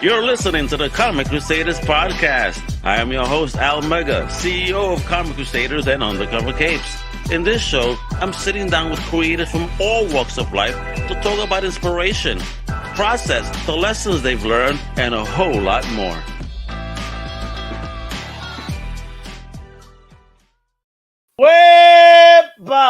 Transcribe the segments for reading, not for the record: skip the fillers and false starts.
You're listening to the Comic Crusaders Podcast. I am your host, Al Mega, CEO of Comic Crusaders and Undercover Capes. In this show, I'm sitting down with creators from all walks of life to talk about inspiration, process, the lessons they've learned, and a whole lot more.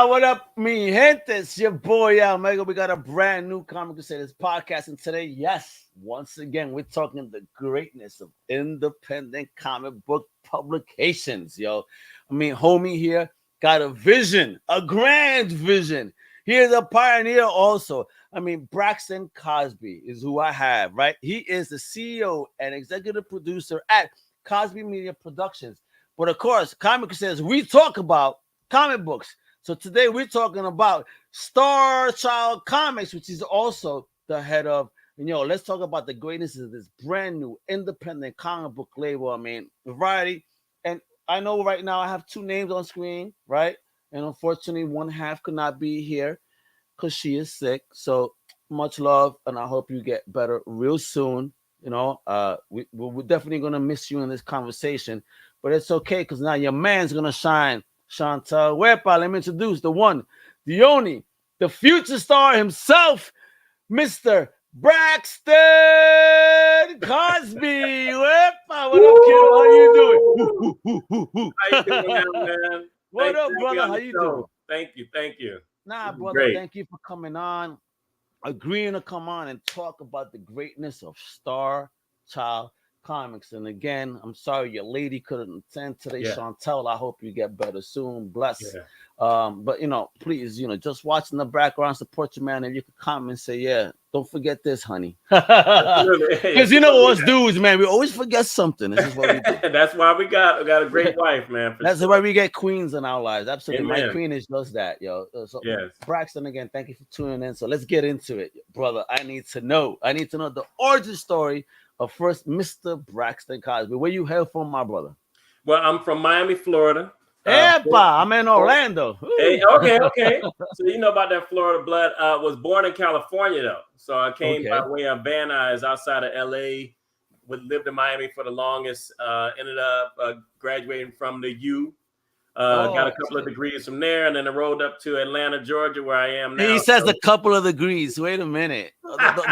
What up, mi gente? It's your boy Al Mega. We got a brand new Comic Crusaders podcast, and today, yes, once again, we're talking the greatness of independent comic book publications, yo. I mean, homie here got a vision, a grand vision. He is a pioneer also. I mean, Braxton Cosby is who I have, right? He is the CEO and executive producer at Cosby Media Productions. But of course, Comic Crusaders, we talk about comic books. So today we're talking about Star Child Comics, which is also the head of, let's talk about the greatness of this brand new independent comic book label. I mean, variety. And I know right now I have two names on screen, right? And unfortunately, one half could not be here because she is sick. So much love, and I hope you get better real soon. We're definitely going to miss you in this conversation, but it's okay because now your man's going to shine. Shontel, let me introduce the one, the only, the future star himself, Mr. Braxton Cosby. What up, kiddo? How you doing? How you doing now, man? What up, brother? How you doing? Thank you. Nah, brother, great. Thank you for coming on, agreeing to come on and talk about the greatness of Star Child Comics. And again, I'm sorry your lady couldn't attend today, Shontel. I hope you get better soon. Bless. But please, just watching the background, support your man. If you could comment and say, don't forget this, honey. Because us dudes, man, we always forget something. This is what we do. That's why we got a great wife, man. That's why we get queens in our lives. Absolutely. Amen. My queen is just that, yo. So Braxton, again, thank you for tuning in. So let's get into it, brother. I need to know the origin story of first Mr. Braxton Cosby. Where you hail from, my brother? Well, I'm from Miami, Florida. I'm in Orlando. Hey, okay. So you know about that Florida blood. Was born in California though. So I came by way of Van Nuys outside of LA. Lived in Miami for the longest. Ended up graduating from the U. Got a couple of degrees from there, and then I rolled up to Atlanta, Georgia, where I am now. He says a couple of degrees. Wait a minute.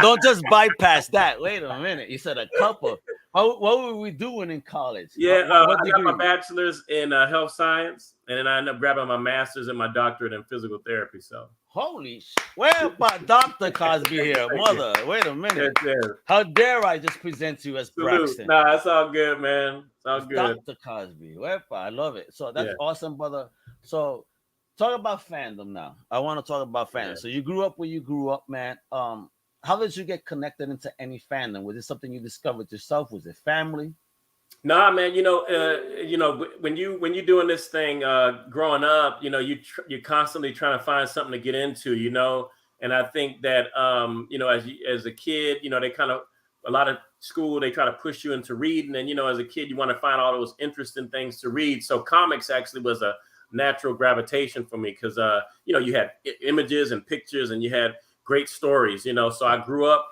Don't just bypass that. Wait a minute. You said a couple. What were we doing in college? I got my bachelor's in health science, and then I ended up grabbing my master's and my doctorate in physical therapy. So holy where my Dr. Cosby here, mother. Wait a minute. Yes. How dare I just present you as Braxton? Nah, it's all good, man. It's all good. Dr. Cosby. I love it. So that's awesome, brother. So talk about fandom now. I want to talk about fandom. So you grew up where you grew up, man. How did you get connected into any fandom? Was it something you discovered yourself? Was it family? Nah, man. When you're doing this thing, growing up, you're constantly trying to find something to get into, And I think that, as a kid, they kind of a lot of school they try to push you into reading, and as a kid you want to find all those interesting things to read. So comics actually was a natural gravitation for me because you had images and pictures, and you had great stories, So I grew up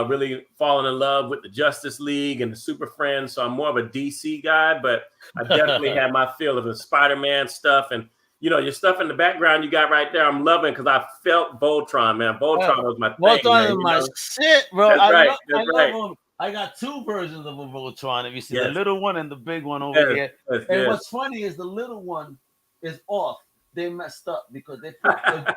really falling in love with the Justice League and the Super Friends. So I'm more of a DC guy, but I definitely had my fill of the Spider-Man stuff. And, your stuff in the background you got right there, I'm loving because I felt Voltron, man. Voltron was my thing. Voltron is my shit, bro. That's right. I got two versions of a Voltron. If you see the little one and the big one over here. And what's funny is the little one is off. They messed up because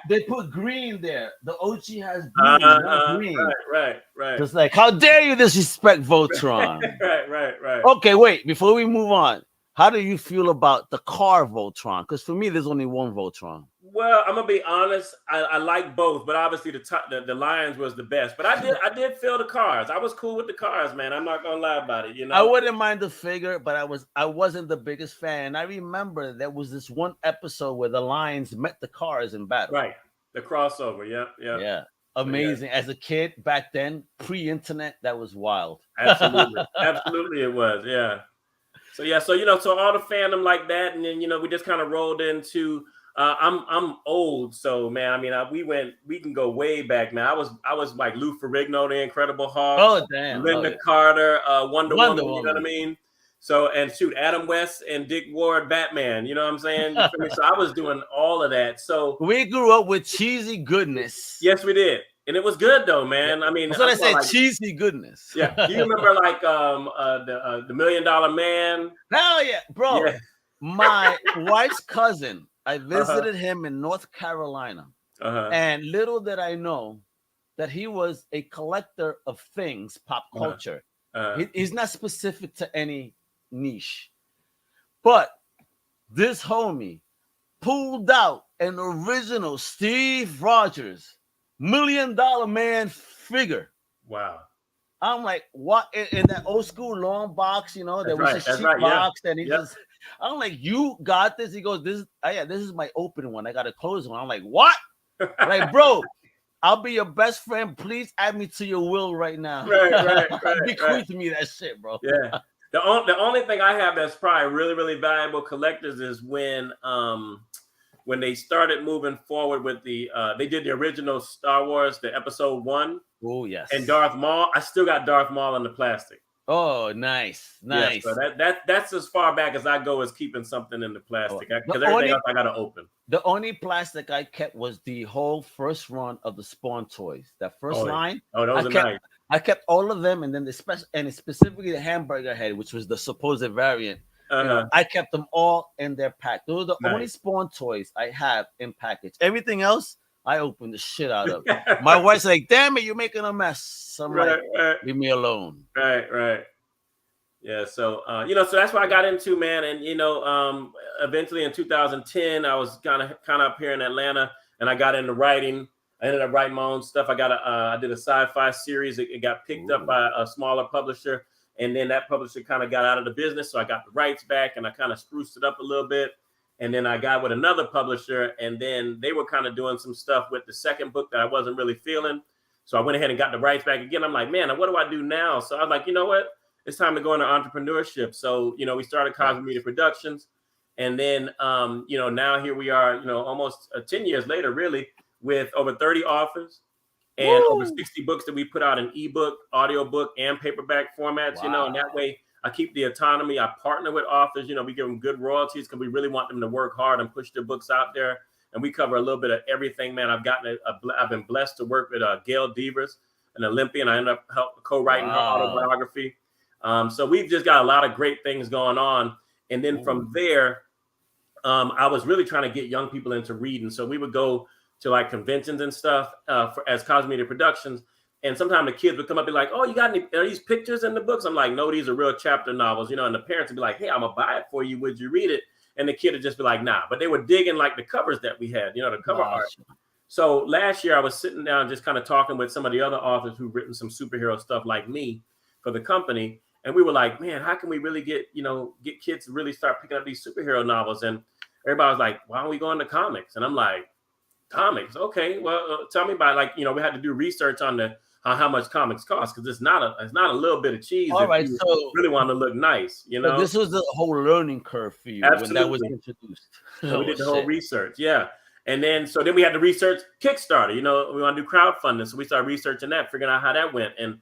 they put green there. The OG has blue, not green. Right. Just like, how dare you disrespect Voltron? Right. Okay, wait. Before we move on, how do you feel about the car Voltron? Because for me, there's only one Voltron. Well, I'm gonna be honest. I like both, but obviously the Lions was the best. But I did feel the cars. I was cool with the cars, man. I'm not gonna lie about it. I wouldn't mind the figure, but I wasn't the biggest fan. I remember there was this one episode where the Lions met the cars in battle. Right, the crossover. Yeah. Amazing. As a kid back then, pre-internet, that was wild. Absolutely, it was. Yeah. So all the fandom like that, and then we just kind of rolled into I'm old, so man. I mean, we can go way back, man. I was like Lou Ferrigno, the Incredible Hulk, Oh damn, Linda Carter, Wonder Wonder Woman. You know what I Woman. mean? So and shoot, Adam West and Dick Ward, Batman. You know what I'm saying? You feel me? So I was doing all of that. So We grew up with cheesy goodness. yes, we did, and it was good though, man. I mean, That's what I said, like, cheesy goodness. yeah. Do you remember like the $1 Million Man? Hell yeah, bro. Yeah. My wife's cousin, I visited him in North Carolina. And little did I know that he was a collector of things, pop culture. He's not specific to any niche. But this homie pulled out an original Steve Rogers $1 Million Man figure. Wow. I'm like, what? In that old school long box, you know, there was a cheap box, and he just, I'm like, you got this? He goes, this is my open one. I got a closed one. I'm like, what? Like, bro, I'll be your best friend. Please add me to your will right now. Right. Bequeath me that shit, bro. Yeah. The only thing I have that's probably really, really valuable collectors is when they started moving forward with they did the original Star Wars, the episode 1. Oh, yes. And Darth Maul. I still got Darth Maul in the plastic. Oh, nice. Yeah, so that's as far back as I go as keeping something in the plastic. Because everything else I got to open. The only plastic I kept was the whole first run of the Spawn toys. That first line. Oh, those are nice. I kept all of them, and then specifically the hamburger head, which was the supposed variant. You know, I kept them all in their pack. Those are the only Spawn toys I have in package. Everything else, I opened the shit out of. My wife's like, "Damn it, you're making a mess." I'm like, "Leave me alone." Right. Yeah. So so that's what I got into, man. And eventually in 2010, I was kind of up here in Atlanta, and I got into writing. I ended up writing my own stuff. I did a sci-fi series. It got picked up by a smaller publisher, and then that publisher kind of got out of the business. So I got the rights back, and I kind of spruced it up a little bit. And then I got with another publisher, and then they were kind of doing some stuff with the second book that I wasn't really feeling. So I went ahead and got the rights back again. I'm like, man, what do I do now? So I was like, you know what? It's time to go into entrepreneurship. So, we started Cosby Media Productions. And then, now here we are, almost 10 years later, really, with over 30 authors and over 60 books that we put out in ebook, audiobook, and paperback formats, and that way I keep the autonomy. I partner with authors, we give them good royalties because we really want them to work hard and push their books out there. And we cover a little bit of everything, man. I've been blessed to work with Gail Devers, an Olympian. I ended up co-writing her autobiography. So we've just got a lot of great things going on. And then from there, I was really trying to get young people into reading. So we would go to like conventions and stuff as Cosby Media Productions. And sometimes the kids would come up and be like, "Oh, you got are these pictures in the books?" I'm like, "No, these are real chapter novels," and the parents would be like, "Hey, I'm gonna buy it for you. Would you read it?" And the kid would just be like, "Nah." But they were digging like the covers that we had, the cover art. So last year I was sitting down just kind of talking with some of the other authors who've written some superhero stuff like me for the company. And we were like, man, how can we really get kids to really start picking up these superhero novels? And everybody was like, why don't we go into comics? And I'm like, comics? Okay, well, tell me about we had to do research on how much comics cost, because it's not a little bit of cheese. All right, you so really want to look nice, So this was the whole learning curve for you. Absolutely. When that was introduced. So we did the whole research, and then we had to research Kickstarter. We want to do crowdfunding, so we started researching that, figuring out how that went, and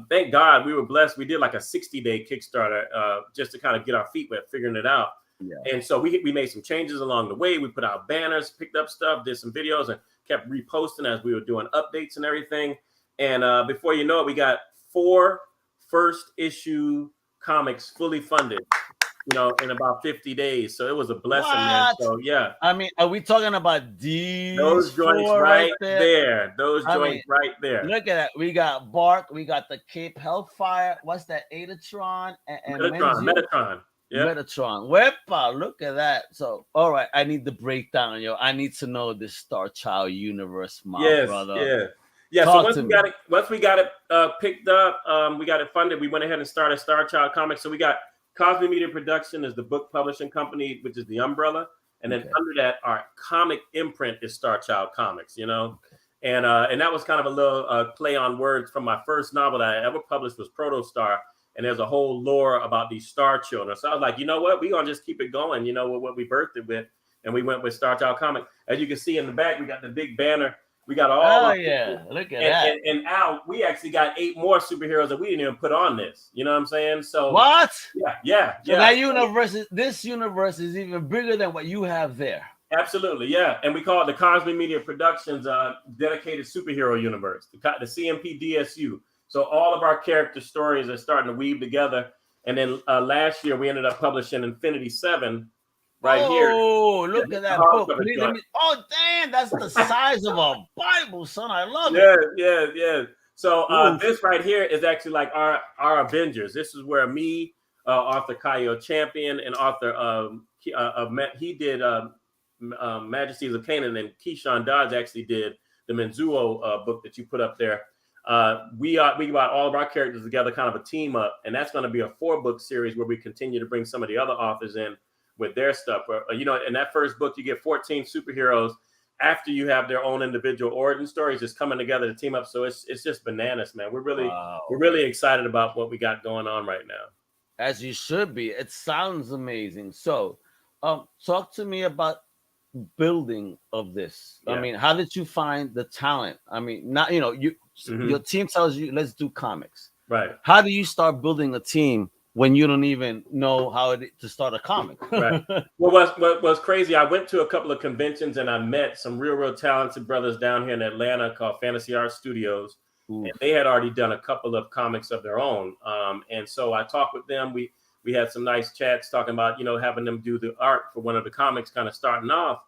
thank God we were blessed. We did like a 60-day Kickstarter just to kind of get our feet wet, figuring it out. Yeah. And so we made some changes along the way. We put out banners, picked up stuff, did some videos, and kept reposting as we were doing updates and everything. And before you know it, we got 4 first issue comics fully funded, in about 50 days. So it was a blessing, man. So yeah. I mean, are we talking about those joints right there? Those joints right there. Look at that. We got Bark. We got the Cape Hellfire. What's that? Adatron and Metatron. Yeah. Metatron. Wepa, look at that. So, all right, I need the breakdown, yo. I need to know this Star Child universe, my brother. Yeah. So once we got it picked up, we got it funded. We went ahead and started Star Child Comics. So we got Cosby Media Production is the book publishing company, which is the umbrella, and then under that, our comic imprint is Star Child Comics. And that was kind of a little play on words from my first novel that I ever published was Protostar. And there's a whole lore about these star children. So I was like, you know what? We're going to just keep it going, with what we birthed it with. and we went with Star Child Comic. As you can see in the back, we got the big banner. We got all. Oh yeah, look at that. And Al, we actually got 8 more superheroes that we didn't even put on this. You know what I'm saying? So what? Yeah. So that universe this universe is even bigger than what you have there. Absolutely, yeah. And we call it the Cosby Media Productions dedicated superhero universe, the CMP DSU. So all of our character stories are starting to weave together. And then last year we ended up publishing Infinity 7 here. Oh, look at that book. Oh, damn, that's the size of a Bible, son. I love it. Yeah. So this right here is actually like our Avengers. This is where me, Arthur Kyle Champion, and Arthur he did Majesties of Canaan, and Keyshawn Dodge actually did the Menzuo book that you put up there. We got all of our characters together, kind of a team up, and that's going to be a 4-book series where we continue to bring some of the other authors in with their stuff. In that first book, you get 14 superheroes after you have their own individual origin stories just coming together to team up. So it's just bananas, man. We're really excited about what we got going on right now. As you should be. It sounds amazing. So, talk to me about building of this. I mean, how did you find the talent? I mean, not your team tells you let's do comics, right? How do you start building a team when you don't even know how to start a comic? Right. Well, what was crazy, I went to a couple of conventions and I met some real talented brothers down here in Atlanta called Fantasy Art Studios. Ooh. And they had already done a couple of comics of their own, and so I talked with them. We had some nice chats talking about, having them do the art for one of the comics kind of starting off.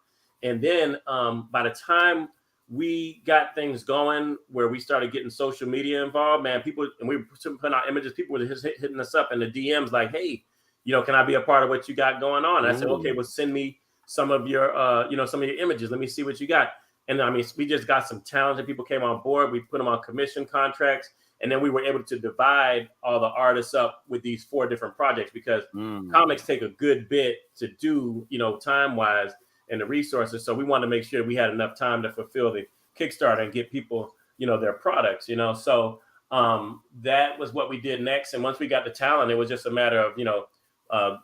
And then by the time we got things going where we started getting social media involved, man, we were putting out images, people were just hitting us up in the DMs like, hey, can I be a part of what you got going on? And I said, okay, well, send me some of your, some of your images. Let me see what you got. And I mean, we just got some talented people came on board. We put them on commission contracts. And then we were able to divide all the artists up with these 4 different projects because comics take a good bit to do, time-wise and the resources. So we wanted to make sure we had enough time to fulfill the Kickstarter and get people, their products, So that was what we did next. And once we got the talent, it was just a matter of,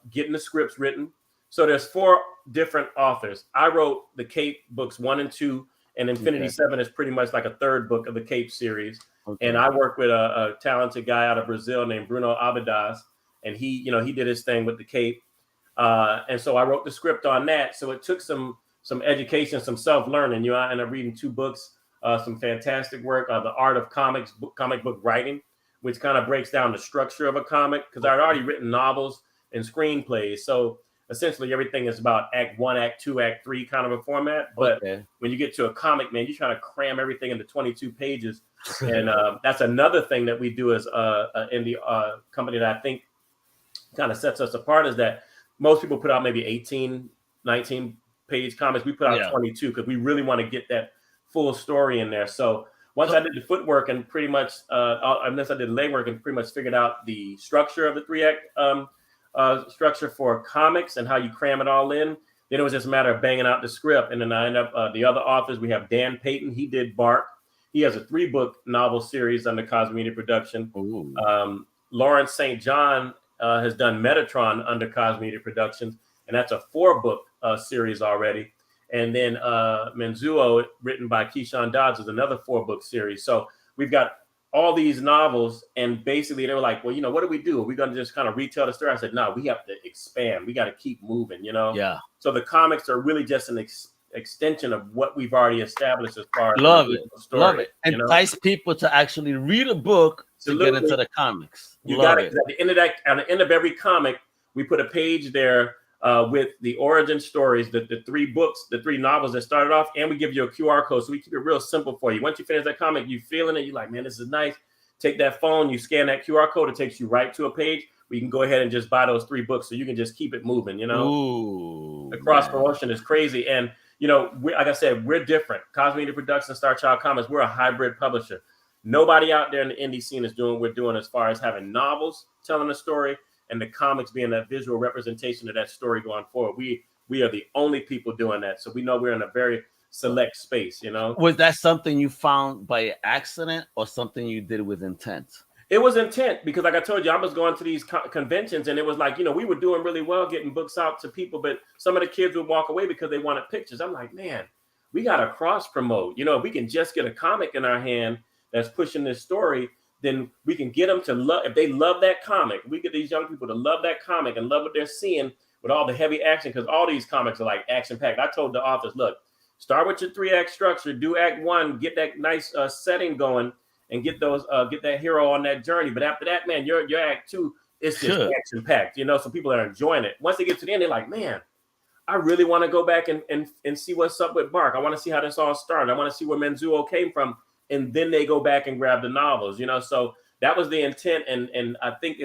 getting the scripts written. So there's 4 different authors. I wrote the Cape books 1 and 2, and Infinity 7 is pretty much like a 3rd book of the Cape series. Okay. And I work with a talented guy out of Brazil named Bruno Abadas, and he did his thing with the Cape. And so I wrote the script on that. So it took some education, some self-learning. I ended up reading 2 books, some fantastic work, The Art of comic book writing, which kind of breaks down the structure of a comic because I'd already written novels and screenplays. So essentially everything is about act 1, act 2, act 3 kind of a format. But when you get to a comic, man, you're trying to cram everything into 22 pages. And that's another thing that we do as in the company that I think kind of sets us apart is that most people put out maybe 18, 19 page comics. We put out 22 because we really want to get that full story in there. So once I did the footwork and pretty much, unless I did legwork and pretty much figured out the structure of the 3-act structure for comics and how you cram it all in, then it was just a matter of banging out the script. And then I ended up, the other authors, we have Dan Payton. He did Bark. He has a 3-book novel series under Cosby Media Production. Lawrence St. John has done Metatron under Cosby Media Productions, and that's a 4-book series already. And then Menzuo, written by Keyshawn Dodge, is another 4-book series. So we've got all these novels, and basically they were like, well, what do we do? Are we going to just kind of retell the story? I said, no, we have to expand. We got to keep moving, Yeah. So the comics are really just an extension of what we've already established as far as love it. Entice people to actually read a book to get into the comics. You got it. At the end of every comic, we put a page there with the origin stories, the 3 books, the 3 novels that started off, and we give you a QR code. So we keep it real simple for you. Once you finish that comic, you feeling it, you're like, man, this is nice. Take that phone, you scan that QR code, it takes you right to a page where you can go ahead and just buy those 3 books so you can just keep it moving, Ooh, the cross promotion is crazy. And like I said, we're different. Cosby Media Productions, Star Child Comics, we're a hybrid publisher. Nobody out there in the indie scene is doing what we're doing as far as having novels telling a story and the comics being that visual representation of that story going forward. We are the only people doing that. So we know we're in a very select space, Was that something you found by accident or something you did with intent? It was intent because, like I told you, I was going to these conventions, and it was like, we were doing really well getting books out to people, but some of the kids would walk away because they wanted pictures. I'm like, man, we got to cross promote. If we can just get a comic in our hand that's pushing this story, then we can get them to love. If they love that comic, we get these young people to love that comic and love what they're seeing with all the heavy action, because all these comics are like action packed. I told the authors, look, start with your 3-act structure, do act 1, get that nice setting going, and get that hero on that journey. But after that, man, your act 2 is just action packed, so people are enjoying it. Once they get to the end, they're like, man, I really want to go back and see what's up with Bark. I want to see how this all started. I want to see where Menzuo came from. And then they go back and grab the novels, so that was the intent. And I think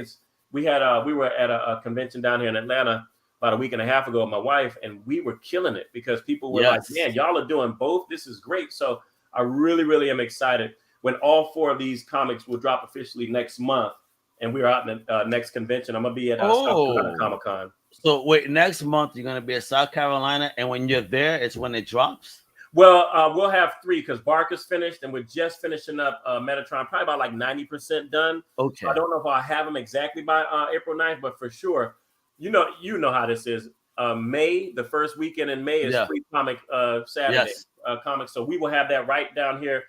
we were at a convention down here in Atlanta about a week and a half ago with my wife, and we were killing it because people were like, man, y'all are doing both. This is great. So I really, really am excited when all 4 of these comics will drop officially next month. And we're out in the next convention. I'm going to be at South Carolina Comic-Con. So wait, next month you're going to be at South Carolina, and when you're there, it's when it drops? Well, we'll have 3 because Bark is finished, and we're just finishing up Metatron, probably about like 90% done. Okay. I don't know if I'll have them exactly by April 9th, but for sure, you know how this is. May, the first weekend in May is Free Comic Saturday comic. So we will have that right down here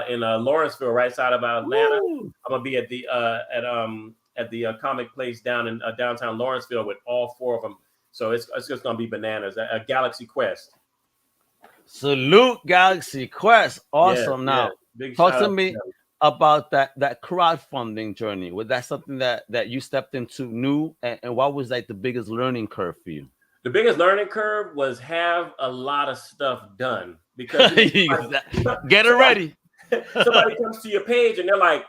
in Lawrenceville, right side of Atlanta. Woo! I'm gonna be at the comic place down in downtown Lawrenceville with all 4 of them. So it's just gonna be bananas. A Galaxy Quest. Salute Galaxy Quest. Awesome. Now, talk to me about that crowdfunding journey. Was that something that you stepped into new? And what was like the biggest learning curve for you? The biggest learning curve was have a lot of stuff done because get it ready. Somebody comes to your page and they're like,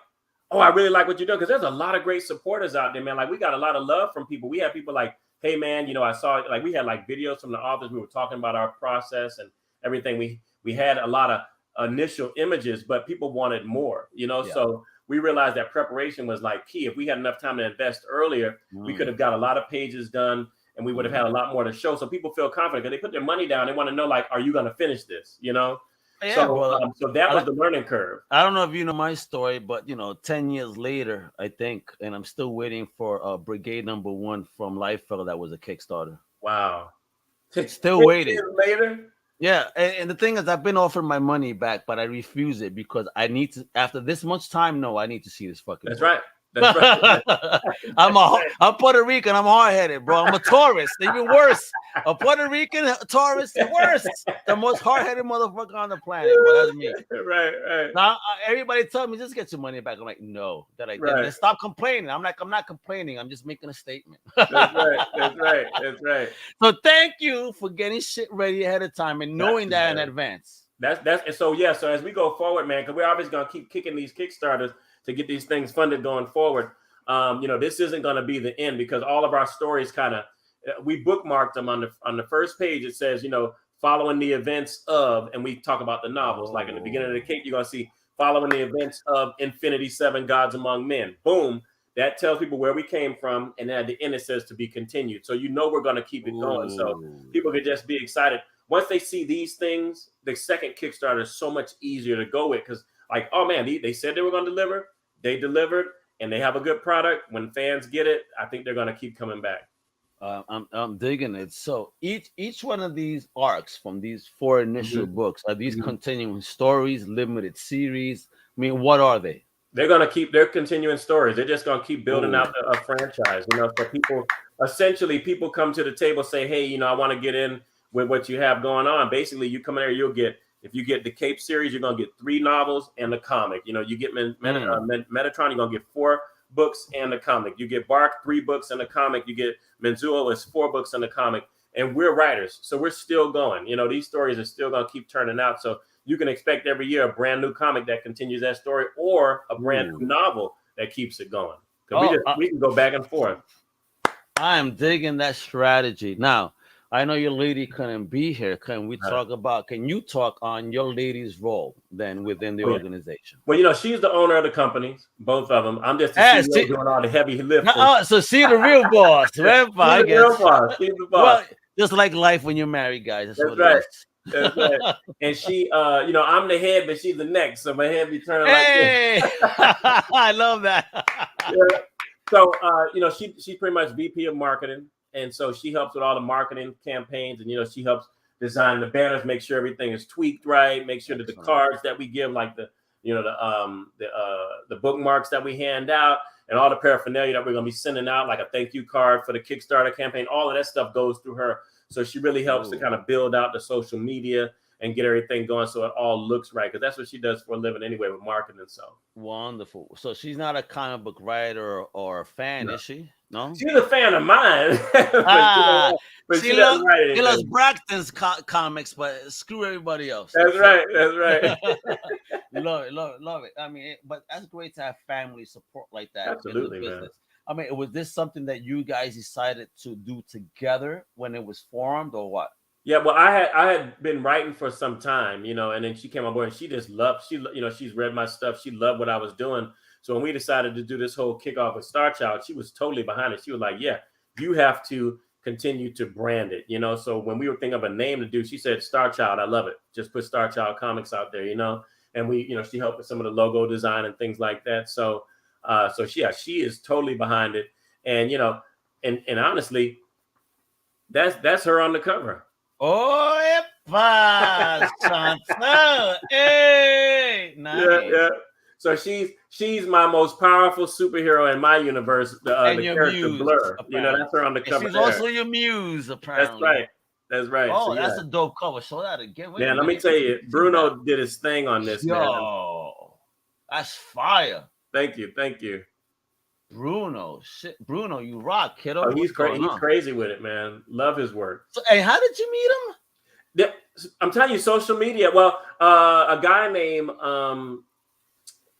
oh, I really like what you're doing. Because there's a lot of great supporters out there, man. Like we got a lot of love from people. We have people like, hey, man, I saw like we had like videos from the authors. We were talking about our process and everything. We had a lot of initial images, but people wanted more, so we realized that preparation was like key. If we had enough time to invest earlier, we could have got a lot of pages done and we would have had a lot more to show. So people feel confident because they put their money down. They want to know, like, are you going to finish this? Yeah, so that was the learning curve. I don't know if you know my story, but 10 years later, I think, and I'm still waiting for Brigade number 1 from Liefeld. That was a Kickstarter. Wow. Still waiting. Years later. Yeah, and the thing is, I've been offered my money back, but I refuse it because I need to. After this much time, no, I need to see this fucking. That's right. That's right. I'm Puerto Rican. I'm hard-headed, bro. I'm a Taurus. Even worse. A Puerto Rican, a Taurus, worse. The most hard-headed motherfucker on the planet. Well, that's me. Right. Now everybody tell me just get your money back. I'm like, no. Stop complaining. I'm not complaining. I'm just making a statement. That's right. So thank you for getting shit ready ahead of time and knowing that in advance. So as we go forward, man, because we're obviously gonna keep kicking these Kickstarters to get these things funded going forward. This isn't going to be the end because all of our stories we bookmarked them on the first page. It says, following the events of, and we talk about the novels. Like in the beginning of the cape, you're going to see following the events of Infinity 7 Gods Among Men. Boom. That tells people where we came from. And then at the end, it says to be continued. So we're going to keep it going. So people could just be excited. Once they see these things, the second Kickstarter is so much easier to go with because like, oh man, they said they were going to deliver. They delivered, and they have a good product. When fans get it, I think they're going to keep coming back. I'm digging it. So each one of these arcs from these 4 initial books are these continuing stories, limited series. I mean, what are they? They're going to keep their continuing stories. They're just going to keep building out a franchise. So people come to the table, say, hey, I want to get in with what you have going on. Basically, you come in there, you'll get. If you get the Cape series, you're going to get 3 novels and a comic. You get Metatron, you're going to get 4 books and a comic. You get Bark, 3 books and a comic. You get Menzuo, it's 4 books and a comic. And we're writers, so we're still going. These stories are still going to keep turning out. So you can expect every year a brand new comic that continues that story or a brand new novel that keeps it going. We can go back and forth. I am digging that strategy. Now, I know your lady couldn't be here. Can you talk on your lady's role then within the organization? Well, she's the owner of the companies, both of them. I'm just the CEO doing all the heavy lifting. So she's the real boss. She's the boss. Well, just like life when you're married, guys. That's right. That's right. And she, I'm the head, but she's the neck. So my head be turning like this. I love that. Yeah. So, she's pretty much VP of marketing. And so she helps with all the marketing campaigns. And, she helps design the banners, make sure everything is tweaked right, make sure that the cards that we give, like the bookmarks that we hand out and all the paraphernalia that we're going to be sending out, like a thank you card for the Kickstarter campaign, all of that stuff goes through her. So she really helps to kind of build out the social media and get everything going so it all looks right, because that's what she does for a living anyway with marketing. So wonderful. So she's not a comic book writer or a fan, is she? No, she's a fan of mine. But she doesn't write anything. He loves Braxton's comics, but screw everybody else. That's right. That's right. love it. I mean, but that's great to have family support like that. Absolutely, in the business. Man. I mean, was this something that you guys decided to do together when it was formed, or what? Yeah, well, I had been writing for some time, and then she came on board and she just loved, she's read my stuff. She loved what I was doing. So when we decided to do this whole kickoff with Star Child, she was totally behind it. She was like, yeah, you have to continue to brand it, So when we were thinking of a name to do, she said, Star Child, I love it. Just put Star Child Comics out there, and we, she helped with some of the logo design and things like that. So she is totally behind it. And, and honestly, that's her on the cover. Oh, Shontel. Hey, nice. Yeah. So she's my most powerful superhero in my universe. The character muse, Blur. Apparently. That's her on the cover. She's also your muse, apparently. That's right. Oh, so, that's a dope cover. Show that again. Man, let me tell you, Bruno did his thing on this. Yo, man. That's fire. Thank you. Bruno, shit, Bruno, you rock, kiddo. Oh, he's crazy. He's crazy with it, man. Love his work. So, hey, how did you meet him? Yeah, I'm telling you, social media. Well, a guy named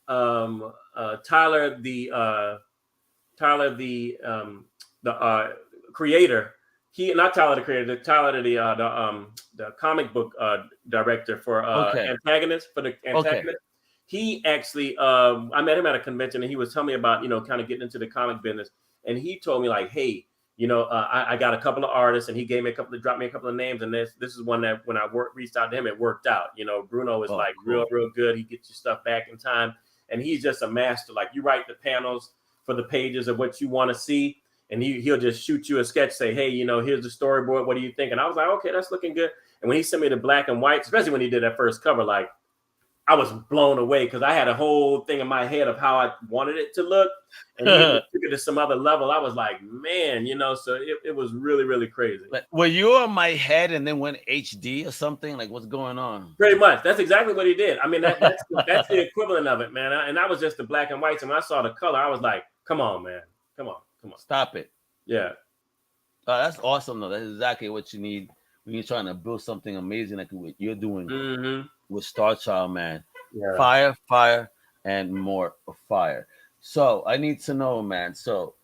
Tyler, the creator. Not Tyler the creator, Tyler the comic book director for Antagonist, for the Antagonist. Okay. He actually, I met him at a convention and he was telling me about, kind of getting into the comic business. And he told me like, hey, I got a couple of artists, and he dropped me a couple of names. And this is one that when I reached out to him, it worked out. Bruno is cool. real good. He gets your stuff back in time. And he's just a master. Like, you write the panels for the pages of what you want to see. And he'll just shoot you a sketch, say, hey, here's the storyboard. What do you think? And I was like, okay, that's looking good. And when he sent me the black and white, especially when he did that first cover, like, I was blown away because I had a whole thing in my head of how I wanted it to look. And he took it to some other level. I was like, man, so it was really, really crazy. Like, were you on my head and then went HD or something? Like, what's going on? Pretty much. That's exactly what he did. I mean, that's the equivalent of it, man. And that was just the black and whites. And when I saw the color, I was like, come on, man. Come on. Stop it. Yeah. That's awesome, though. That's exactly what you need when you're trying to build something amazing like what you're doing with Star Child, man. Yeah. Fire, and more fire. So I need to know, man. So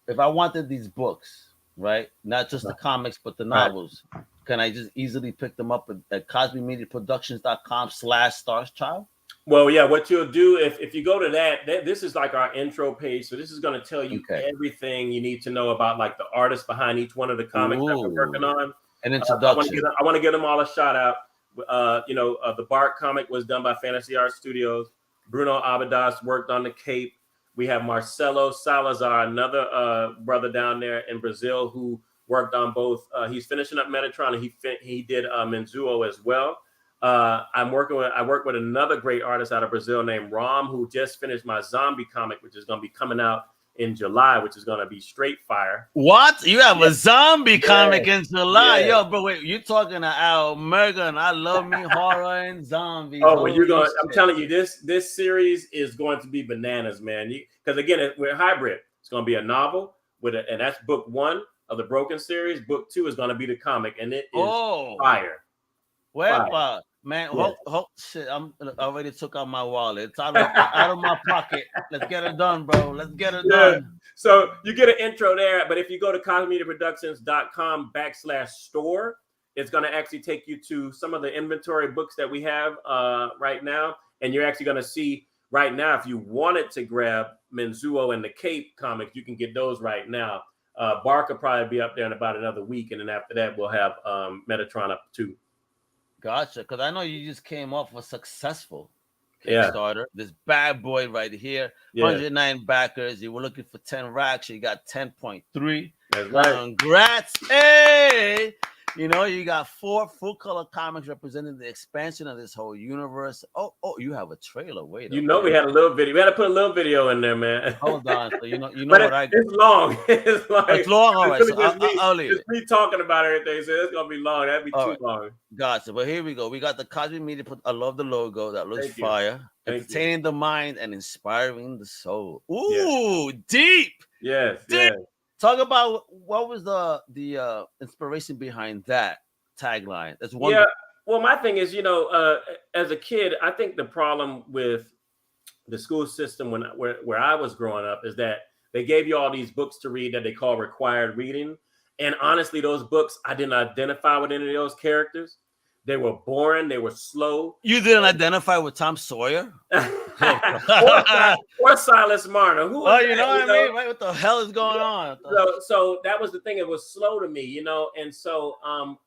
if I wanted these books, right? Not just the comics, but the novels, can I just easily pick them up at Cosby Media Productions.com/Starchild? Well, yeah, what you'll do if you go to that, this is like our intro page. So this is going to tell you everything you need to know about like the artists behind each one of the comics that we're working on. An introduction. I want to give them all a shout out. The Bart comic was done by Fantasy Art Studios. Bruno Abadas worked on the Cape. We have Marcelo Salazar, another brother down there in Brazil who worked on both. He's finishing up Metatron, and he did Menzuo as well. I work with another great artist out of Brazil named Ram, who just finished my zombie comic, which is going to be coming out in July, which is going to be straight fire. What? You have a zombie comic in July? Yo, bro, wait, you're talking to Al Mergen. I love me horror and zombies. Oh, well, I'm telling you, this series is going to be bananas, man. Because again, we're hybrid. It's going to be a novel and that's book 1 of the Broken series. Book 2 is going to be the comic, and it is fire. Where, man? Shit! I already took out my wallet. It's out of my pocket. Let's get it done, bro. Let's get it done. So you get an intro there, but if you go to comiccrusaders.shop/store, it's going to actually take you to some of the inventory books that we have right now, and you're actually going to see right now if you wanted to grab Menzuo and the Cape comics, you can get those right now. Bark will probably be up there in about another week, and then after that, we'll have Metatron up too. Gotcha, because I know you just came off a successful Yeah. Kickstarter. This bad boy right here, Yeah. 109 backers. You were looking for 10 racks. You got 10.3. That's right. Congrats. Hey. You know, you got 4 full color comics representing the expansion of this whole universe. Oh, you have a trailer. Wait, You know, we had a little video. We had to put a little video in there, man. Hold on. So you know But what it's long. It's like it's long. All right, it's so really I'll leave just it. me talking about everything. So it's gonna be long. That'd be too long. Gotcha. But here we go. We got the Cosby Media. I love the logo. That looks Thank you. fire. Thank Entertaining the mind and inspiring the soul. Ooh, deep. Yes. Deep. Yes. Talk about what was the inspiration behind that tagline. That's one. Yeah. Well, my thing is, you know, as a kid, I think the problem with the school system where I was growing up is that they gave you all these books to read that they call required reading. And honestly, those books, I didn't identify with any of those characters. They were boring. They were slow. You didn't identify with Tom Sawyer? or Silas Marner. Who you know what I mean? Right? What the hell is going on? So that was the thing. It was slow to me, you know. And so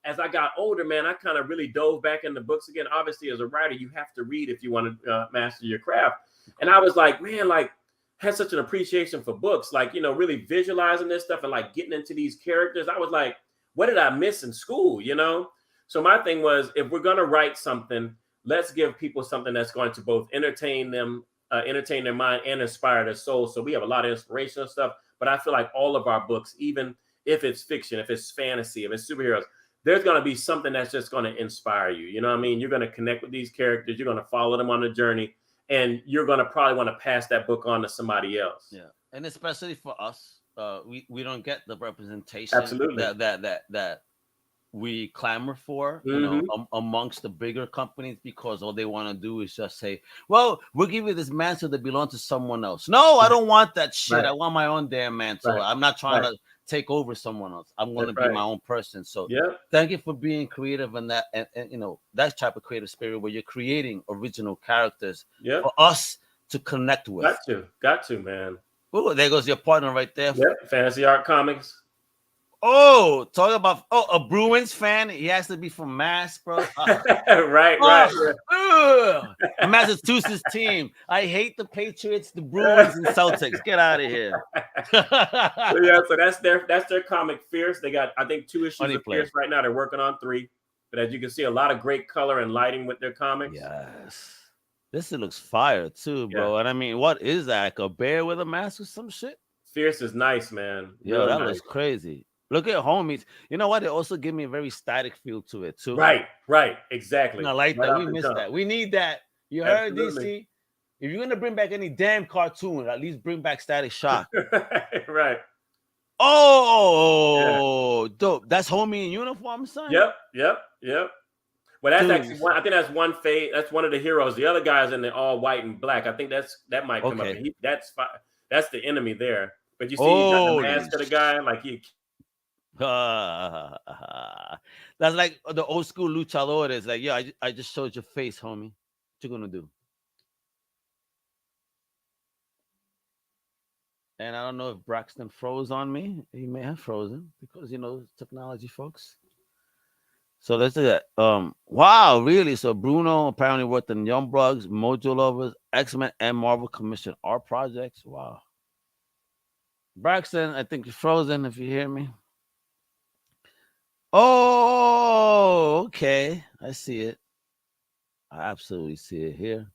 as I got older, man, I kind of really dove back into books again. Obviously, as a writer, you have to read if you want to master your craft. And I was like, man, like, had such an appreciation for books, like, you know, really visualizing this stuff and like getting into these characters. I was like, what did I miss in school, you know? So my thing was, if we're going to write something, let's give people something that's going to both entertain them, entertain their mind and inspire their soul. So we have a lot of inspirational stuff, but I feel like all of our books, even if it's fiction, if it's fantasy, if it's superheroes, there's going to be something that's just going to inspire you. You know what I mean? You're going to connect with these characters. You're going to follow them on the journey, and you're going to probably want to pass that book on to somebody else. Yeah. And especially for us, we don't get the representation Absolutely. that we clamor for, you know, amongst the bigger companies, because all they want to do is just say, well, we'll give you this mantle that belongs to someone else. No, I don't want that shit. Right. I want my own damn mantle. Right. I'm not trying to take over someone else. I'm going to be my own person. So thank you for being creative in that, and you know, that type of creative spirit where you're creating original characters for us to connect with. Got to, man. Oh, there goes your partner right there. Yep, Fantasy Art Comics. Oh, talk about a Bruins fan. He has to be from Mass, bro. Right. Massachusetts team. I hate the Patriots, the Bruins, and Celtics. Get out of here. So that's their comic Fierce. They got, I think, 2 issues of Fierce right now. They're working on 3. But as you can see, a lot of great color and lighting with their comics. Yes. This looks fire too, bro. And I mean, what is that? Like a bear with a mask or some shit? Fierce is nice, man. Yo, that looks crazy. Look at homies. You know what? It also give me a very static feel to it too. Right. Exactly. And I like that. We missed that. We need that. You heard, DC? If you're gonna bring back any damn cartoon, at least bring back Static Shock. Right. Oh, dope. That's homie in uniform, son. Yep. Well, that's actually one. I think that's one fade. That's one of the heroes. The other guy's in the all white and black. I think that might come up. That's the enemy there. But you see, he's got the mask of the guy, like he. That's like the old school luchadores. Like, yeah, I just showed your face, homie. What you gonna do? And I don't know if Braxton froze on me. He may have frozen because, you know, technology, folks. So let's do that. Wow, really? So Bruno apparently worked on Young Bugs, Mojo Lovers, X-Men, and Marvel commissioned art projects. Wow. Braxton, I think you're frozen if you hear me. Oh, okay. I see it. I absolutely see it here.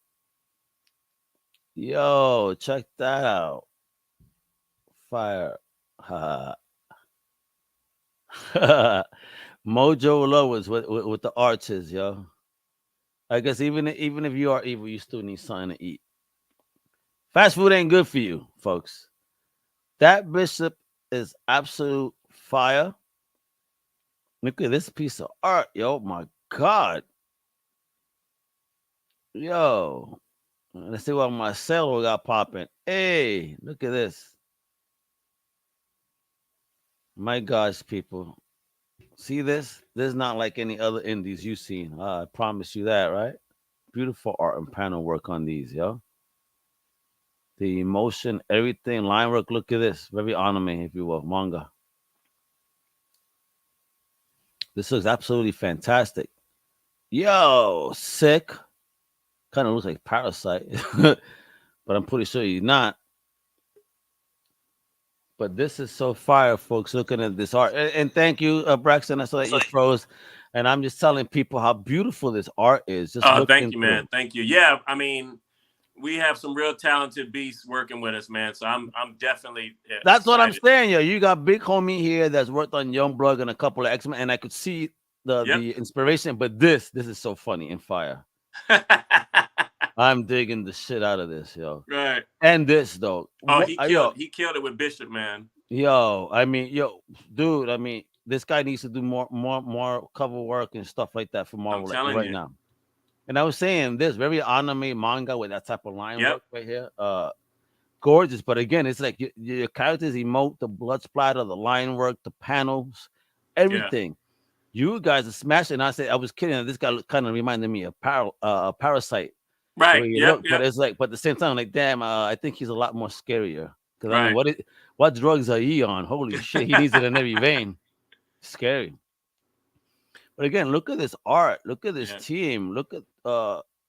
Yo, check that out. Fire. Mojo Lovers with the artists, yo. I guess even if you are evil, you still need something to eat. Fast food ain't good for you, folks. That Bishop is absolute fire. Look at this piece of art, yo. My God. Yo. Let's see what Marcelo got popping. Hey, look at this. My gosh, people. See this? This is not like any other indies you've seen. I promise you that, right? Beautiful art and panel work on these, yo. The emotion, everything, line work. Look at this. Very anime, if you will, manga. This looks absolutely fantastic. Yo, sick. Kind of looks like Parasite, but I'm pretty sure he's not. But this is so fire, folks. Looking at this art, and thank you, Braxton. I saw that you froze, and I'm just telling people how beautiful this art is. Just Thank looking you, through. man. Thank you. Yeah, I mean, we have some real talented beasts working with us, man. So I'm definitely That's excited. what I'm saying, yo. You got big homie here that's worked on Youngblood and a couple of X-Men, and I could see the inspiration. But this is so funny and fire. I'm digging the shit out of this, yo. Right. And this though. Oh, he killed it with Bishop, man. Yo, I mean, dude. I mean, this guy needs to do more cover work and stuff like that for Marvel right now. And I was saying this very anime manga with that type of line work right here. Gorgeous, but again, it's like your characters emote, the blood splatter, the line work, the panels, everything. You guys are smashing. I said I was kidding. This guy kind of reminded me of Parasite, right? But it's like, but at the same time, like, damn, I think he's a lot more scarier. Because I mean, what drugs are he on? Holy shit, he needs it in every vein. Scary. But again, look at this art. Look at this team. Look at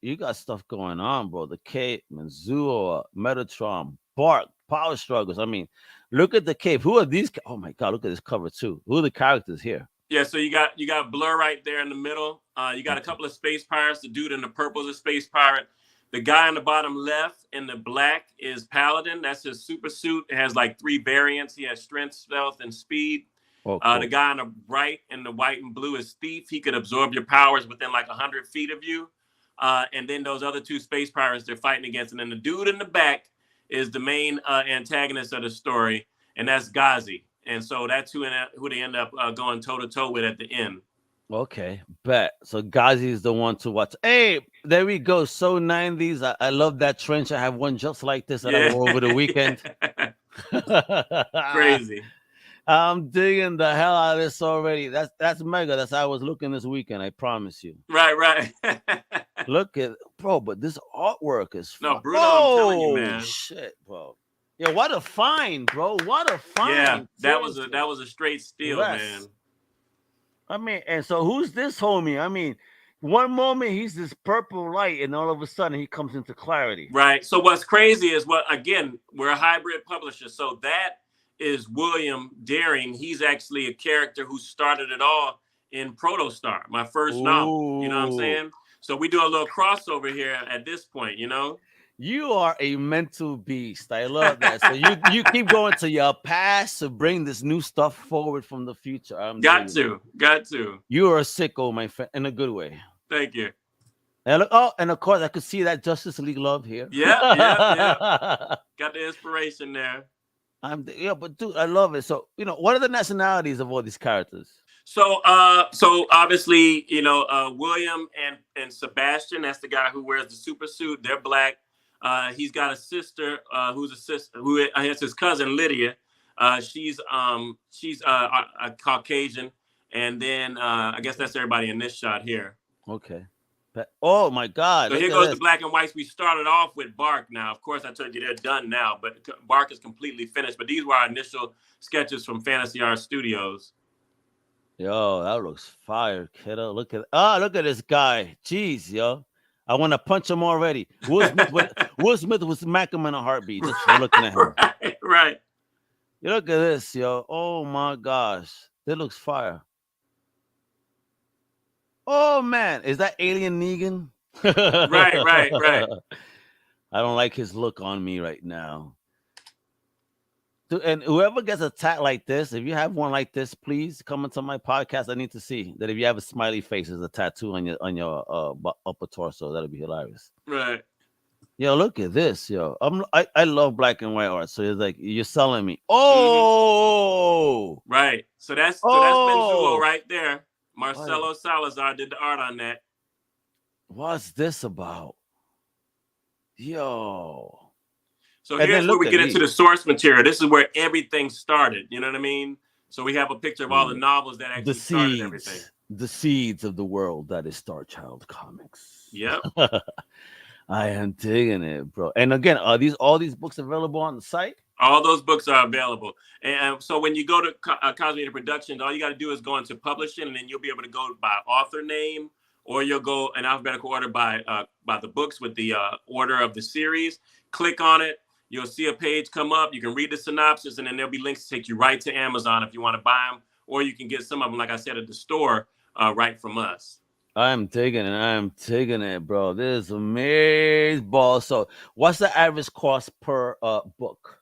you got stuff going on, bro. The Cape, Manzua, Metatron, Bark, Power Struggles. I mean, look at the Cape. Who are these? Oh my god, look at this cover too. Who are the characters here? Yeah, so you got Blur right there in the middle. You got a couple of space pirates. The dude in the purple is a space pirate. The guy on the bottom left in the black is Paladin. That's his super suit. It has like 3 variants. He has strength, stealth, and speed. Oh, cool. The guy on the right in the white and blue is Thief. He could absorb your powers within like 100 feet of you. And then those other 2 space pirates they're fighting against. And then the dude in the back is the main antagonist of the story, and that's Ghazi. And so that's who they end up going toe-to-toe with at the end. Okay, bet. So Ghazi is the one to watch. Hey, there we go. So 90s. I love that trench. I have one just like this that I wore over the weekend. Crazy. I'm digging the hell out of this already. That's mega. That's how I was looking this weekend. I promise you. Right. Look at bro, but this artwork is Bruno. I'm telling you, man. Shit, bro. Yeah, what a find, bro. What a find. Yeah, that was a straight steal, man. I mean, and so who's this homie? I mean, one moment he's this purple light, and all of a sudden he comes into clarity. Right. So what's crazy is again, we're a hybrid publisher. So that is William Daring. He's actually a character who started it all in Protostar, my first novel. You know what I'm saying? So we do a little crossover here at this point, you know? You are a mental beast. I love that. So you keep going to your past to bring this new stuff forward from the future. Got to. You are a sicko, my friend, in a good way. Thank you. And and of course, I could see that Justice League love here. Yeah. Got the inspiration there. But dude, I love it. So, what are the nationalities of all these characters? So obviously, William and Sebastian, that's the guy who wears the super suit. They're black. He's got a sister who has his cousin Lydia. She's a Caucasian, and then I guess that's everybody in this shot here. Okay. Oh my God! So here goes the black and whites. We started off with Bark. Now, of course, I told you they're done now, but Bark is completely finished. But these were our initial sketches from Fantasy Art Studios. Yo, that looks fire, kiddo. Look at this guy. Jeez, yo. I want to punch him already. Will Smith would smack him in a heartbeat just for looking at him. Right. You look at this, yo. Oh my gosh. That looks fire. Oh man, is that Alien Negan? Right. I don't like his look on me right now. Dude, and whoever gets attacked like this, if you have one like this, please come into my podcast. I need to see that. If you have a smiley face as a tattoo on your upper torso, that'll be hilarious. Right. Yo, look at this, yo. I love black and white art. So it's like you're selling me. Oh, right. So that's Benzuo right there. Marcelo Salazar did the art on that. What's this about? Yo. So here's where we get into the source material. This is where everything started. You know what I mean? So we have a picture of all the novels that actually started everything. The seeds of the world that is Star Child Comics. Yep. I am digging it, bro. And again, are all these books available on the site? All those books are available. And so when you go to Cosby Media Productions, all you got to do is go into publishing, and then you'll be able to go by author name or you'll go in alphabetical order by the books with the order of the series. Click on it. You'll see a page come up. You can read the synopsis, and then there'll be links to take you right to Amazon if you want to buy them, or you can get some of them, like I said, at the store right from us. I'm taking it. I'm taking it, bro. This is amazing ball. So, what's the average cost per book?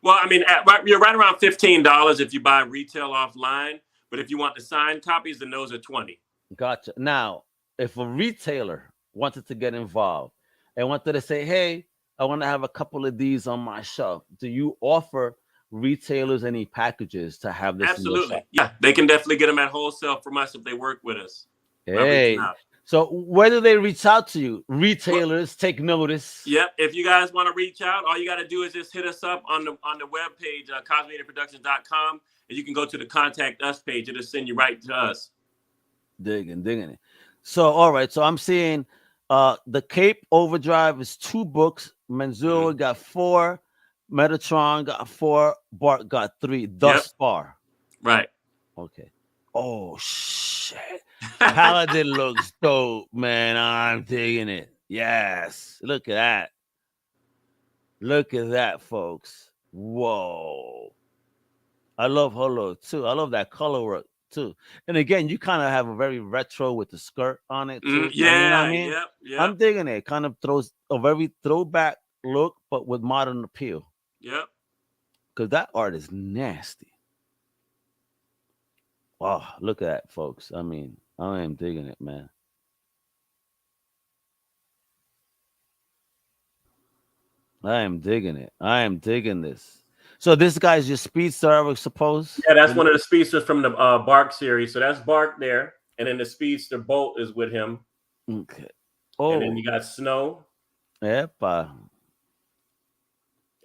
Well, I mean, you're right around $15 if you buy retail offline. But if you want the signed copies, then those are $20. Gotcha. Now, if a retailer wanted to get involved and wanted to say, "Hey, I want to have a couple of these on my shelf," do you offer retailers any packages to have this? Absolutely. Yeah, they can definitely get them at wholesale from us if they work with us. Hey, so where do they reach out to you? Retailers, take notice. Yep. If you guys want to reach out, all you got to do is just hit us up on the webpage, comiccrusaders.shop, and you can go to the contact us page. It'll send you right to us. Digging it. So, all right. So I'm seeing the Cape Overdrive is 2 books. Manzua got 4. Metatron got 4. Bart got 3 thus far. Right. Okay. Oh, shit. Paladin looks dope, man. I'm digging it. Yes. Look at that. Look at that, folks. Whoa. I love her look, too. I love that color work, too. And again, you kind of have a very retro with the skirt on it, too. Yeah. You know what I mean? Yep. I'm digging it. Kind of throws a very throwback look, but with modern appeal. Yep. Because that art is nasty. Wow, look at that, folks. I mean, I am digging it, man. I am digging it. I am digging this. So this guy's your speedster, I would suppose? Yeah, that's one of the speedsters from the Bark series. So that's Bark there. And then the speedster Bolt is with him. Okay. Oh. And then you got Snow. Yep. And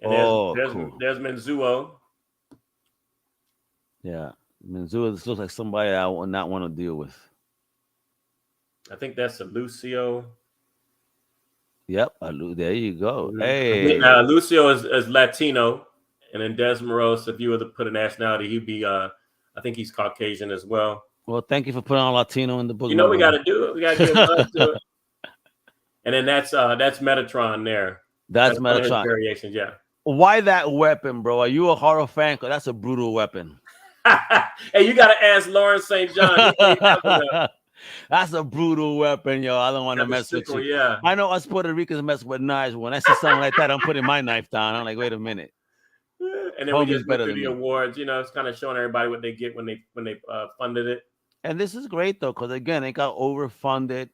cool. There's Menzuo. Yeah. Manzua, this looks like somebody I would not want to deal with. I think that's a Lucio. Yep, there you go. Hey, Lucio is Latino, and then Desmaros, if you were to put a nationality, he'd be I think he's Caucasian as well. Well, thank you for putting on Latino in the book. You know we got to do it. We got to give love to it. And then that's Metatron there. That's Metatron variations, yeah. Why that weapon, bro? Are you a horror fan? Cause that's a brutal weapon. Hey, you got to ask Lawrence St. John. That's a brutal weapon, yo. I don't want to mess with you. Yeah. I know us Puerto Ricans mess with knives. When I see something like that, I'm putting my knife down. I'm like, wait a minute. And then we just go through the awards. You know, it's kind of showing everybody what they get when they funded it. And this is great though, because again, it got overfunded.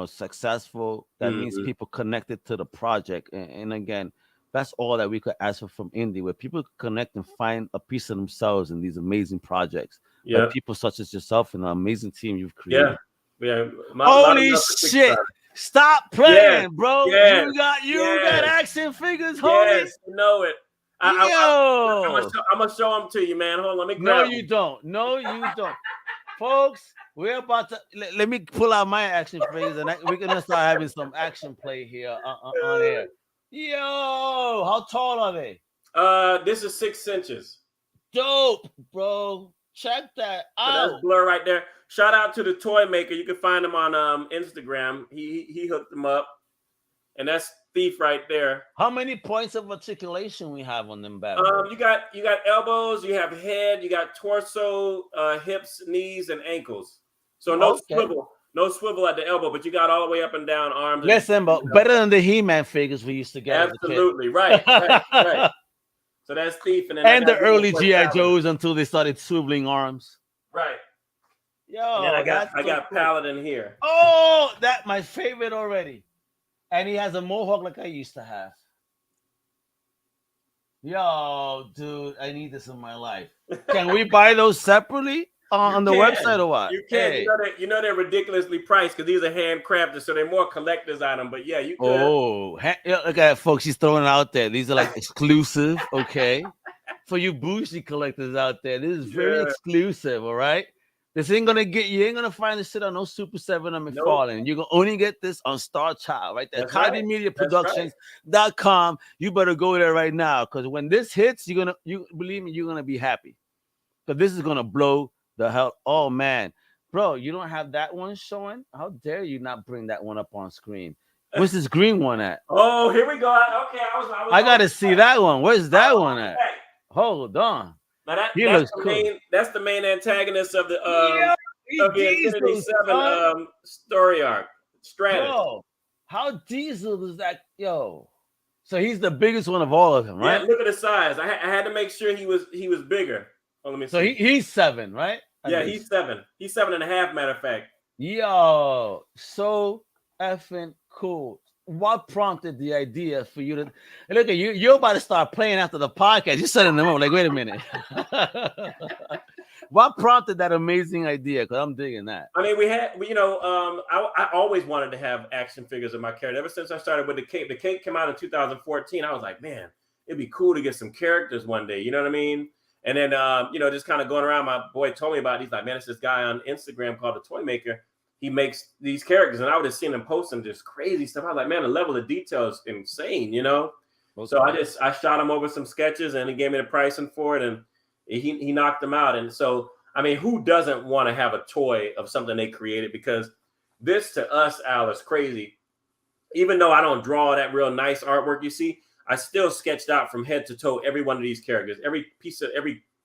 Successful. That means people connected to the project. And again, that's all that we could ask for from indie, where people connect and find a piece of themselves in these amazing projects. Yeah, like people such as yourself and the amazing team you've created. Yeah. Holy shit! Stop playing, bro. Yeah. You got action figures, homie. Yes, you know it. I'm gonna show them to you, man. Hold on, let me grab them. No, you don't. Folks, we're about to let me pull out my action figures, and we're gonna start having some action play here on air. Yo, how tall are they? This is 6 inches. Dope, bro. Check that out. So that's Blur right there. Shout out to the toy maker. You can find him on Instagram. He hooked them up, and that's Thief right there. How many points of articulation we have on them bad you got elbows, you have head, you got torso, hips, knees, and ankles. So no swivel at the elbow, but you got all the way up and down arms. Listen, but better than the He-Man figures we used to get. Absolutely, right. So that's Thief, and the early G.I. Joes until they started swiveling arms. Right. Yo, I got Paladin here. Oh, that's my favorite already. And he has a mohawk like I used to have. Yo, dude, I need this in my life. Can we buy those separately on the website or what? You can. Hey. You know they're ridiculously priced because these are handcrafted, so they're more collector's item. But yeah, you could. Oh, look at that, folks. She's throwing it out there. These are like exclusive, okay? For you bougie collectors out there, this is very exclusive, all right? This ain't gonna you ain't gonna find this shit on no Super 7 or McFarlane. You're gonna only get this on Star Child, right there. Cosby Media Productions.com. You better go there right now, because when this hits, you believe me, you're gonna be happy. Because this is gonna blow the hell. Oh man, Bro, you don't have that one showing? How dare you not bring that one up on screen? Where's this green one at? Oh, here we go. Okay, I gotta see that one. Where's that one at? back. Hold on. Now He looks cool. that's the main antagonist of the Yo, of the Infinity 7 story arc. Stratus. Bro, how diesel is that? Yo. So he's the biggest one of all of them, right? Yeah, look at the size. I had to make sure he was bigger. Oh, let me see. So he's 7, right? Yeah, he's 7. He's 7.5, matter of fact. Yo, so effing cool. What prompted the idea for you to look at you? You're about to start playing after the podcast. You're setting them up. Like, wait a minute. What prompted that amazing idea? Because I'm digging that. I mean, I always wanted to have action figures of my character. Ever since I started with the Cape. The Cape came out in 2014. I was like, man, it'd be cool to get some characters one day. You know what I mean? And then, just kind of going around, my boy told me about it. He's like, man, it's this guy on Instagram called The Toy Maker. He makes these characters, and I would have seen him post some just crazy stuff. I was like, man, the level of detail is insane, Okay. So I shot him over some sketches, and he gave me the pricing for it, and he knocked them out. And so, I mean, who doesn't want to have a toy of something they created? Because this to us, Al, is crazy. Even though I don't draw that real nice artwork, you see, I still sketched out from head to toe every one of these characters, every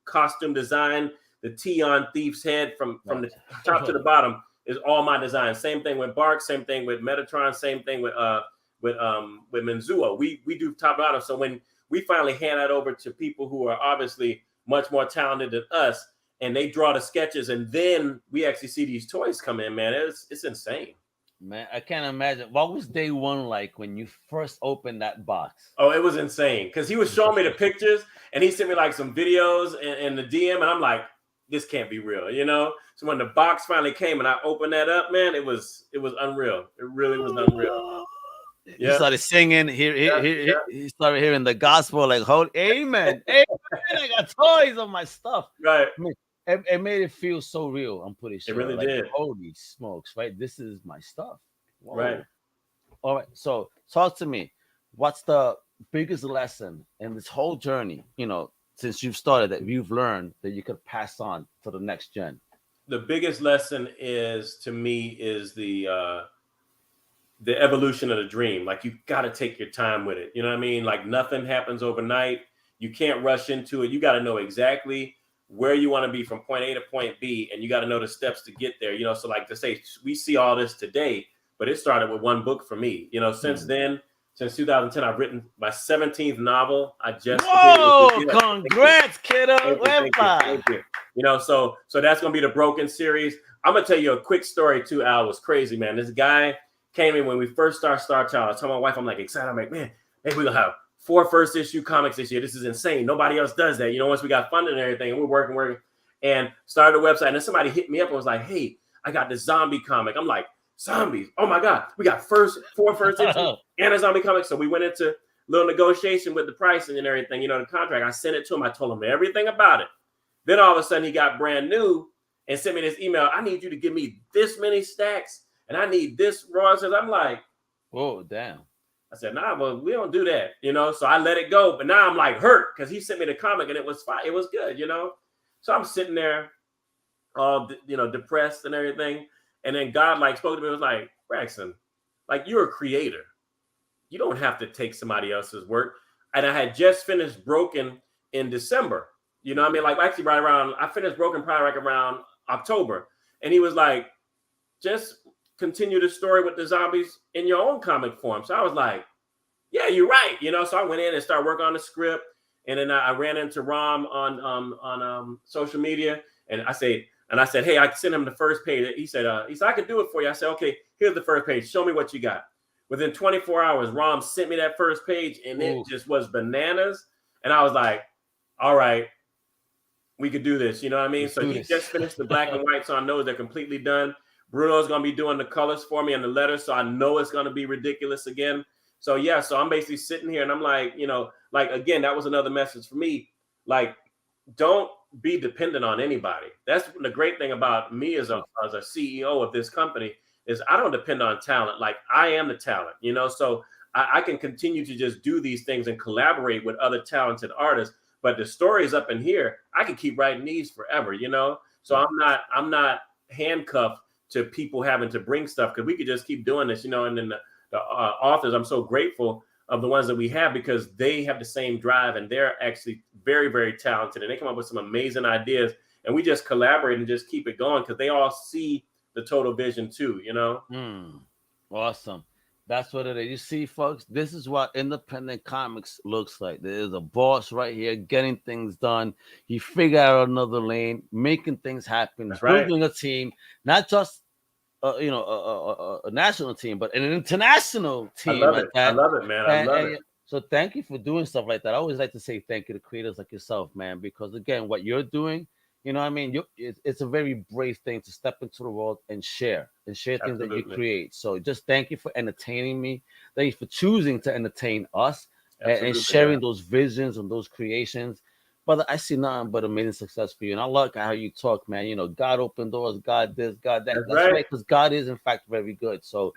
costume design, the T on Thief's head from the top to the bottom is all my design. Same thing with Bark, same thing with Metatron, same thing with Menzuo. We do top to bottom. So when we finally hand that over to people who are obviously much more talented than us, and they draw the sketches, and then we actually see these toys come in, man, it's insane. Man, I can't imagine. What was day one like when you first opened that box? Oh, it was insane. Because he was showing me the pictures, and he sent me like some videos in the DM, and I'm like, this can't be real, So when the box finally came and I opened that up, man, it was unreal. It really was unreal. Yeah. He started singing. He started hearing the gospel, like, "Hold, amen, amen." I got toys on my stuff. Right. I mean, it made it feel so real. I'm pretty sure. It really did. Holy smokes! Right. This is my stuff. Whoa. Right. All right. So talk to me. What's the biggest lesson in this whole journey? Since you've started, that you've learned that you could pass on to the next gen. The biggest lesson is the evolution of the dream. Like, you got to take your time with it. You know what I mean? Like, nothing happens overnight. You can't rush into it. You got to know exactly where you want to be from point A to point B, and you got to know the steps to get there. So like to say, we see all this today, but it started with one book for me. Since then, since 2010, I've written my 17th novel. I just congrats, kiddo. Thank you. So that's gonna be the Broken series. I'm gonna tell you a quick story too. Al, was crazy, man. This guy came in when we first started Star Child. I told my wife, I'm like excited. I'm like, man, hey, we're gonna have 4 first issue comics this year. This is insane. Nobody else does that. Once we got funded and everything, and we're working, and started a website. And then somebody hit me up and was like, hey, I got this zombie comic. I'm like, zombies? Oh my God, we got 4 first issue and a zombie comic. So we went into a little negotiation with the pricing and everything, the contract. I sent it to him. I told him everything about it. Then all of a sudden he got brand new and sent me this email. I need you to give me this many stacks and I need this royalties. I'm like, whoa, damn. I said, nah, well, we don't do that, So I let it go. But now I'm like hurt because he sent me the comic and it was fine. It was good, So I'm sitting there all, depressed and everything. And then God spoke to me and was like, Braxton, you're a creator. You don't have to take somebody else's work. And I had just finished Broken in December. Actually I finished Broken probably around October. And he was like, just continue the story with the zombies in your own comic form. So I was like, yeah, you're right. So I went in and started working on the script. And then I ran into Rom on social media. And I said, hey, I sent him the first page. He said, I can do it for you. I said, okay, here's the first page. Show me what you got. Within 24 hours, Rom sent me that first page and it just was bananas. And I was like, all right, we could do this. You know what I mean? So he just finished the black and white. So I know they're completely done. Bruno's going to be doing the colors for me and the letters. So I know it's going to be ridiculous again. So yeah, so I'm basically sitting here and I'm like, again, that was another message for me. Don't be dependent on anybody. That's the great thing about me as a CEO of this company is I don't depend on talent. I am the talent, so I can continue to just do these things and collaborate with other talented artists. But the story is up in here. I can keep writing these forever, So I'm not handcuffed to people having to bring stuff, because we could just keep doing this, and then the authors, I'm so grateful of the ones that we have, because they have the same drive, and they're actually very, very talented, and they come up with some amazing ideas, and we just collaborate and just keep it going, because they all see the total vision too, Awesome. That's what it is. You see, folks, this is what independent comics looks like. There is a boss right here getting things done. He figured out another lane, making things happen, building a team, not just a national team, but an international team. I love it, man. I love it. So thank you for doing stuff like that. I always like to say thank you to creators like yourself, man, because again, what you're doing, it's a very brave thing to step into the world and share things that you create. So just thank you for entertaining me. Thank you for choosing to entertain us and sharing those visions and those creations. Brother, I see nothing but amazing success for you. And I like how you talk, man. God opened doors, God this, God that. That's right, because God is, in fact, very good. So,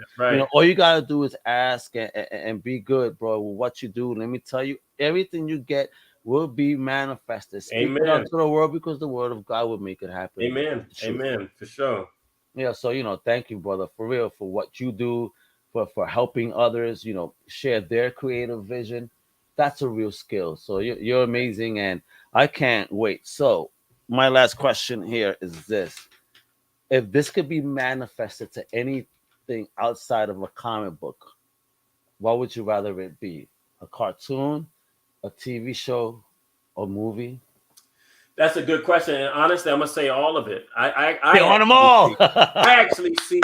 all you got to do is ask and be good, bro, with what you do. Let me tell you, everything you get will be manifested. Speak it out to the world, because the word of God will make it happen. Amen. Amen. For sure. Yeah. So, thank you, brother, for real, for what you do, for helping others, share their creative vision. That's a real skill. So you're amazing, and I can't wait. So my last question here is this: if this could be manifested to anything outside of a comic book, what would you rather it be? A cartoon, a TV show, a movie? That's a good question. And honestly, I'm gonna say all of it. I want them all. I actually see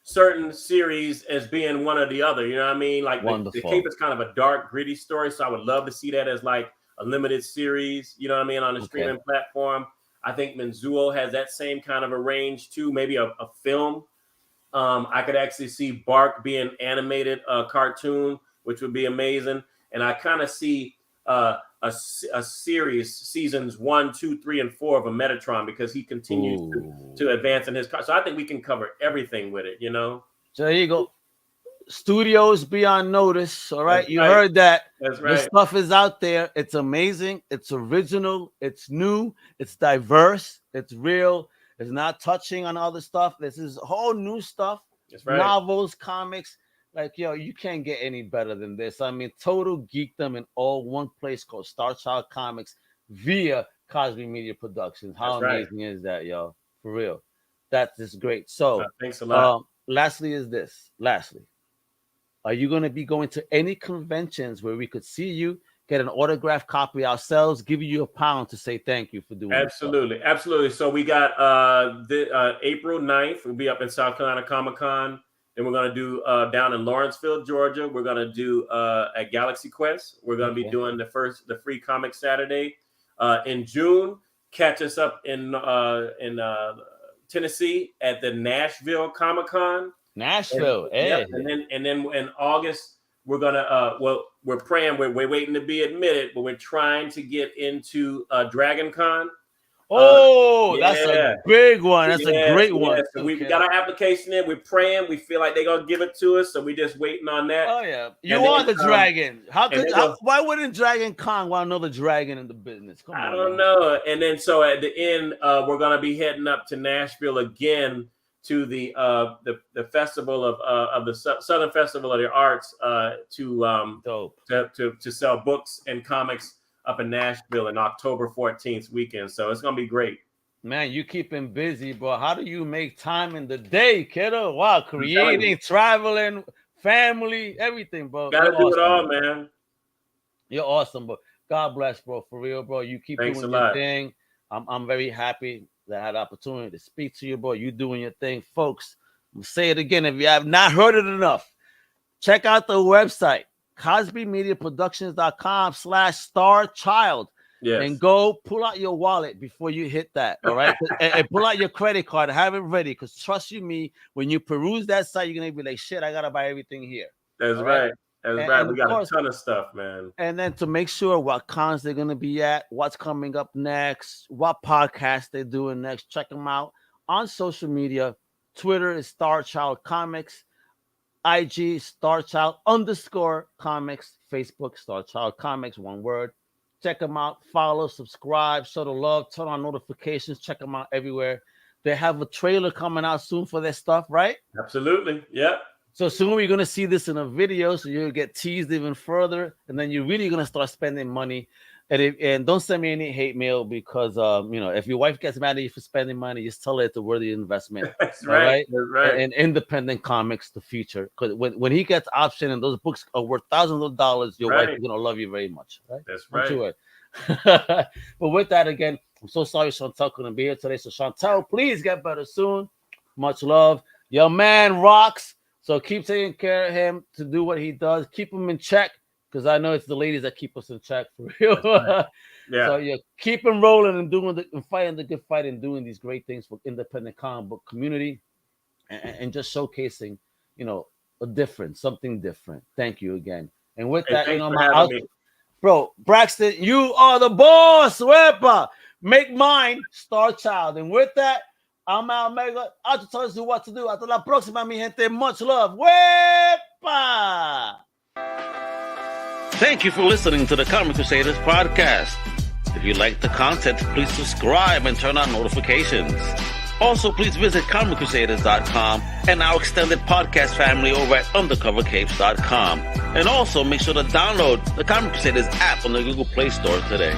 certain series as being one or the other. You know what I mean? Like the Cape is kind of a dark, gritty story. So I would love to see that as like a limited series, you know what I mean, on a streaming platform. I think Menzuo has that same kind of a range too, maybe a film. I could actually see Bark being animated cartoon, which would be amazing. And I kind of see a series, seasons 1, 2, 3, and 4 of a Metatron, because he continues to advance in his car. So I think we can cover everything with it, So there you go. Studios, be on notice. All right. You heard that. That's right. The stuff is out there. It's amazing. It's original. It's new. It's diverse. It's real. It's not touching on other stuff. This is whole new stuff. That's right. Novels, comics. Like, you can't get any better than this. I mean, total geekdom in all one place called Star Child Comics via Cosby Media Productions. How amazing is that, yo? For real. That is great. So, thanks a lot. Lastly, are you going to be going to any conventions where we could see you, get an autographed copy ourselves, give you £1 to say thank you for doing it? Absolutely. So we got April 9th. We'll be up in South Carolina Comic-Con. Then we're going to do down in Lawrenceville, Georgia. We're going to do at Galaxy Quest. We're going to be doing the free comic Saturday. In June, catch us up in Tennessee at the Nashville Comic-Con. Nashville, and then in August we're gonna we're praying, we're waiting to be admitted, but we're trying to get into Dragon Con. That's a big one. That's a great one. So we got our application in. We're praying. We feel like they're gonna give it to us, so we're just waiting on that. Oh yeah, you are the dragon. Why wouldn't Dragon Con want another dragon in the business? Come on, I don't know. And then so at the end, we're gonna be heading up to Nashville again to the festival of the Southern Festival of the Arts to sell books and comics up in Nashville in October 14th weekend. So it's gonna be great. Man, you keep him busy, bro. How do you make time in the day, kiddo? Wow, creating, traveling, family, everything, bro. Gotta do it all, man. You're awesome, bro. God bless, bro. For real, bro. You keep doing your thing. I'm very happy that I had the opportunity to speak to you, bro. You doing your thing, folks. I'm gonna say it again. If you have not heard it enough, check out the website, CosbyMediaProductions.com/starchild. Yes. And go pull out your wallet before you hit that. All right. and pull out your credit card. Have it ready. Because trust you me, when you peruse that site, you're gonna be like, shit, I gotta buy everything here. That's right. That's right. We got a ton of stuff, man. And then to make sure what cons they're gonna be at, what's coming up next, what podcast they're doing next, check them out on social media. Twitter is Starchild Comics, IG Starchild_Comics, Facebook Starchild Comics, one word. Check them out, follow, subscribe, show the love, turn on notifications, check them out everywhere. they have a trailer coming out soon for their stuff, right? Absolutely. Yeah. So soon we're going to see this in a video, so you'll get teased even further, and then you're really going to start spending money. And don't send me any hate mail because, if your wife gets mad at you for spending money, just tell her it's a worthy investment. That's right. That's right. And independent comics, the future. Because when he gets option and those books are worth thousands of dollars, your wife is going to love you very much. Right? That's right. But with that, again, I'm so sorry Shontel couldn't be here today. So Shontel, please get better soon. Much love. Your man rocks. So keep taking care of him to do what he does. Keep him in check. Because I know it's the ladies that keep us in check for real. Right. Yeah. So yeah, keep him rolling and fighting the good fight and doing these great things for independent comic book community and just showcasing, a difference, something different. Thank you again. And with that, bro, Braxton, you are the boss. Wepa. Make mine Star Child. And with that, I'm Al Mega. I'll just tell you what to do. Hasta la próxima, mi gente. Much love. Wepa. Thank you for listening to the Comic Crusaders Podcast. If you like the content, please subscribe and turn on notifications. Also, please visit comiccrusaders.shop and our extended podcast family over at undercovercapes.com. And also, make sure to download the Comic Crusaders app on the Google Play Store today.